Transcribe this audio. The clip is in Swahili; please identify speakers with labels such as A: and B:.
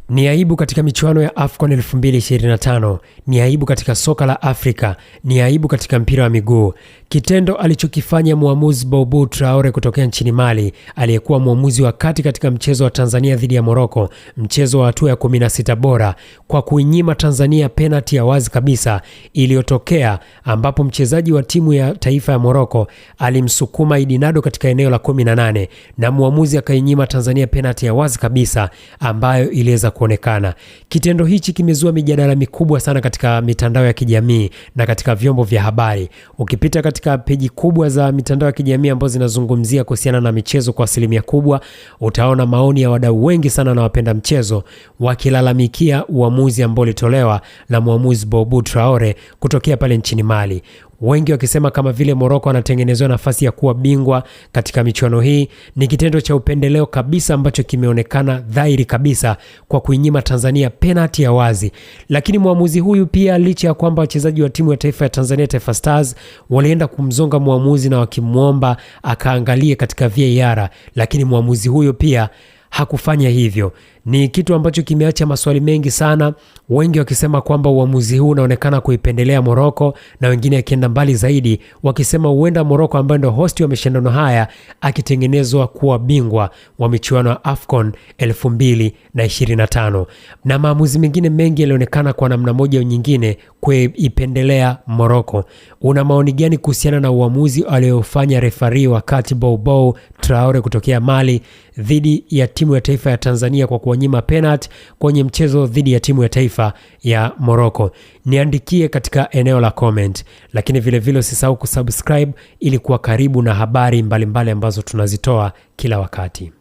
A: Ni aibu katika michuano ya AFCON 2025, ni aibu katika soka la Afrika, ni aibu katika mpira wa miguu. Kitendo alichokifanya muamuzi Boubou Traore kutokea nchini Mali, aliyekuwa muamuzi wa kati katika mchezo wa Tanzania dhidi ya Morocco, mchezo wa hatua ya 16 bora, kwa kuinyima Tanzania penalty ya wazi kabisa iliyotokea, ambapo mchezaji wa timu ya taifa ya Morocco alimsukuma Idi Nado katika eneo la 18 na muamuzi akainyima Tanzania penalty ya wazi kabisa ambayo iliweza kuonekana. Kitendo hichi kimezua mijadala mikubwa sana katika mitandao ya kijamii na katika vyombo vya habari. Ukipita katika peji kubwa za mitandao ya kijamii ambazo zinazungumzia kuhusiana na michezo kwa asilimia kubwa, utaona maoni ya wadau wengi sana na wapenda mchezo wakilalamikia uamuzi ambao ulitolewa na muamuzi Boubou Traore kutokea pale nchini Mali. Wengi wakisema kama vile Morocco anatengenezewa nafasi ya kuwa bingwa katika michuano hii. Ni kitendo cha upendeleo kabisa ambacho kimeonekana dhahiri kabisa kwa kuinyima Tanzania penalty ya wazi. Lakini muamuzi huyu pia, licha ya kwamba wachezaji wa timu ya taifa ya Tanzania Taifa Stars walienda kumzonga muamuzi na wakimuomba akaangalie katika VAR, lakini muamuzi huyo pia hakufanya hivyo. Ni kitu ambacho kimeacha maswali mengi sana, wengi wakisema kwamba uamuzi huu unaonekana kuipendelea Morocco, na wengine akienda mbali zaidi wakisema huenda Morocco ambaye ndio host wa mashindano haya akitengenezwa kuwa bingwa wa michuano ya AFCON 2025. Na maamuzi mengine mengi yalionekana kwa namna moja au nyingine kuipendelea Morocco. Una maoni gani kuhusiana na uamuzi aliofanya referee wakati Boubou Traore kutokea Mali dhidi ya timu ya taifa ya Tanzania kwa kuwanyima penalty kwenye mchezo dhidi ya timu ya taifa ya Morocco? Niandikie katika eneo la comment, lakini vile vile usisahau kusubscribe ili kuwa karibu na habari mbalimbali ambazo tunazitoa kila wakati.